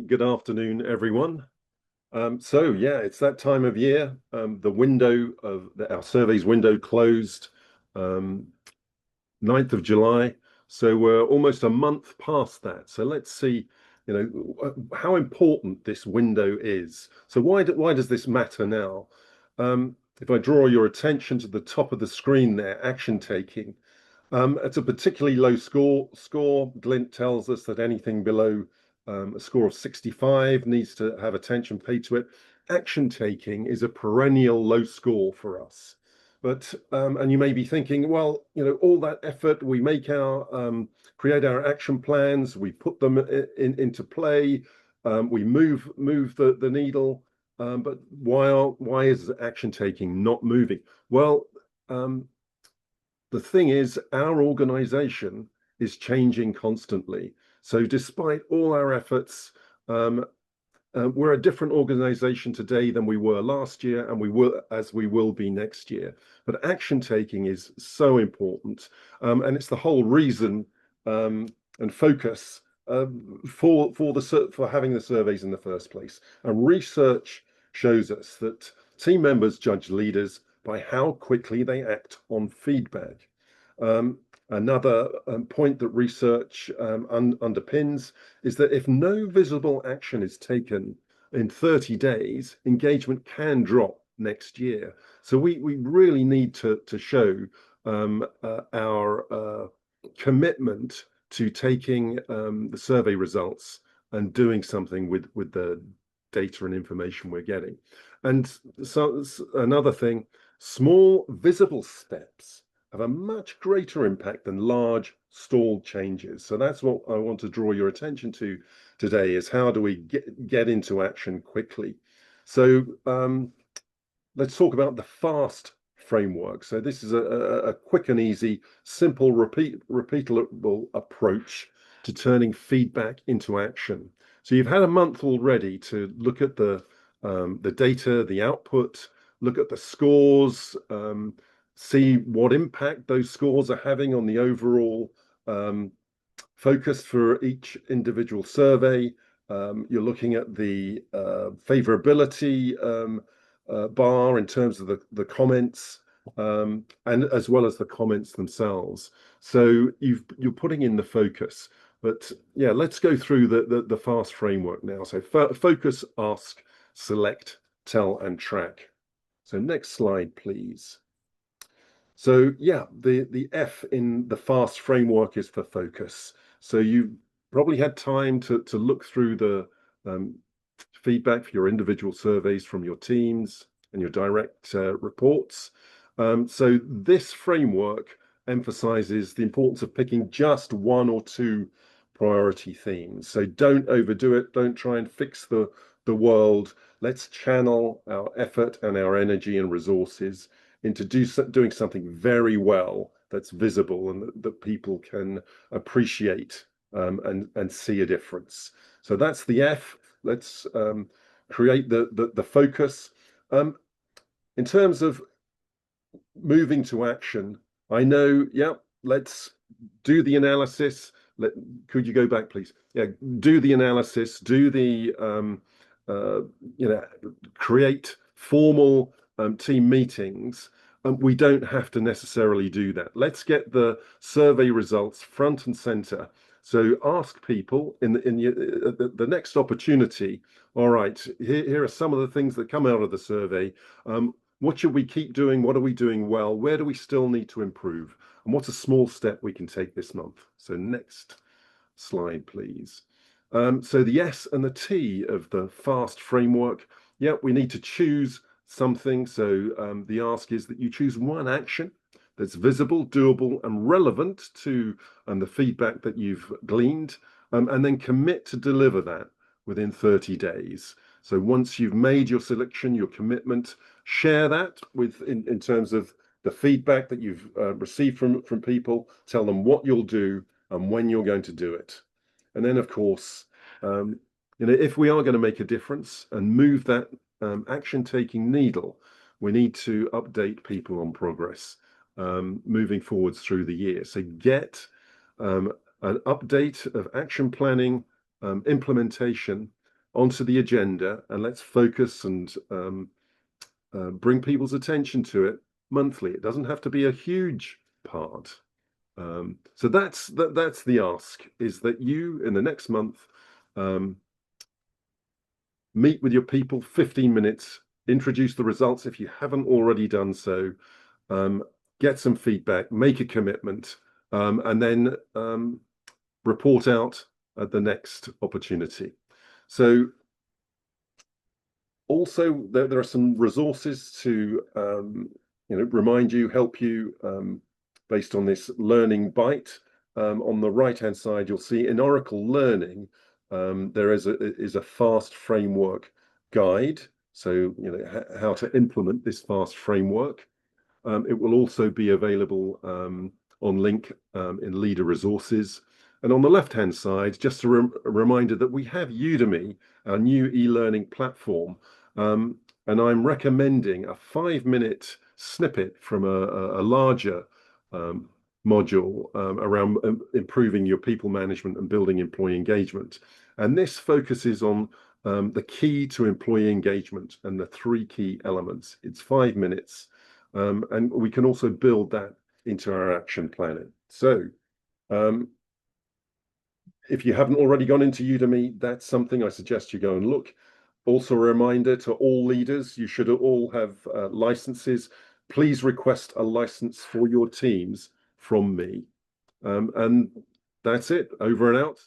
Good afternoon, everyone. Yeah, it's that time of year. The window of our surveys window closed um, 9th of July. So we're almost a month past that. So let's see, how important this window is. So why does this matter now? If I draw your attention to the top of the screen there, action taking. It's a particularly low score. Glint tells us that anything below a score of 65 needs to have attention paid to it. Action taking is a perennial low score for us. And you may be thinking, well, all that effort, we make create our action plans, we put them into play, we move the needle, but why is action taking not moving? Well, the thing is, our organization is changing constantly. So despite all our efforts, um, we're a different organization today than we were last year, and we will be next year. But action taking is so important, and it's the whole reason and focus for having the surveys in the first place. And research shows us that team members judge leaders by how quickly they act on feedback. Another point that research underpins is that if no visible action is taken in 30 days, engagement can drop next year. So we really need to show our commitment to taking the survey results and doing something with the data and information we're getting. And so another thing, small visible steps have a much greater impact than large stalled changes. So that's what I want to draw your attention to today, is how do we get into action quickly? So let's talk about the FAST framework. So this is a quick and easy, simple, repeatable approach to turning feedback into action. So you've had a month already to look at the data, the output, look at the scores, see what impact those scores are having on the overall focus for each individual survey. You're looking at the favorability bar in terms of the comments, and as well as the comments themselves. So you're putting in the focus. But yeah, let's go through the FAST framework now. So focus, ask, select, tell, and track. So next slide, please. So yeah, the F in the FAST framework is for focus. So you probably had time to look through the feedback for your individual surveys from your teams and your direct reports. So this framework emphasizes the importance of picking just one or two priority themes. So don't overdo it. Don't try and fix the world. Let's channel our effort and our energy and resources into doing something very well that's visible and that people can appreciate and see a difference. So that's the F. Let's create the focus. In terms of moving to action, I know, yeah, let's do the analysis. Could you go back, please? Yeah, do the analysis, do the, create formal team meetings. We don't have to necessarily do that. Let's get the survey results front and center. So ask people in the next opportunity. All right, here are some of the things that come out of the survey. What should we keep doing? What are we doing well? Where do we still need to improve? And what's a small step we can take this month? So next slide, please. So the S and the T of the FAST framework. Yeah, we need to choose something. So the ask is that you choose one action that's visible, doable, and relevant to the feedback that you've gleaned, and then commit to deliver that within 30 days. So once you've made your selection, your commitment, share that in terms of the feedback that you've received from people. Tell them what you'll do and when you're going to do it. And then, of course, if we are going to make a difference and move that action-taking needle, we need to update people on progress moving forwards through the year. So get an update of action planning, implementation, onto the agenda, and let's focus and bring people's attention to it monthly. It doesn't have to be a huge part. So that's the ask, is that you in the next month meet with your people 15 minutes, introduce the results if you haven't already done so, get some feedback, make a commitment, and then report out at the next opportunity. So also there are some resources to remind you, help you based on this learning bite. On the right hand side you'll see in Oracle Learning there is a FAST framework guide, so how to implement this FAST framework. It will also be available on link in Leader Resources. And on the left-hand side, just a reminder that we have Udemy, our new e-learning platform, and I'm recommending a 5-minute snippet from a larger module around improving your people management and building employee engagement. And this focuses on the key to employee engagement and the 3 key elements. It's 5 minutes. And we can also build that into our action planning. So if you haven't already gone into Udemy, that's something I suggest you go and look. Also a reminder to all leaders, you should all have licenses. Please request a license for your teams from me. And that's it, over and out.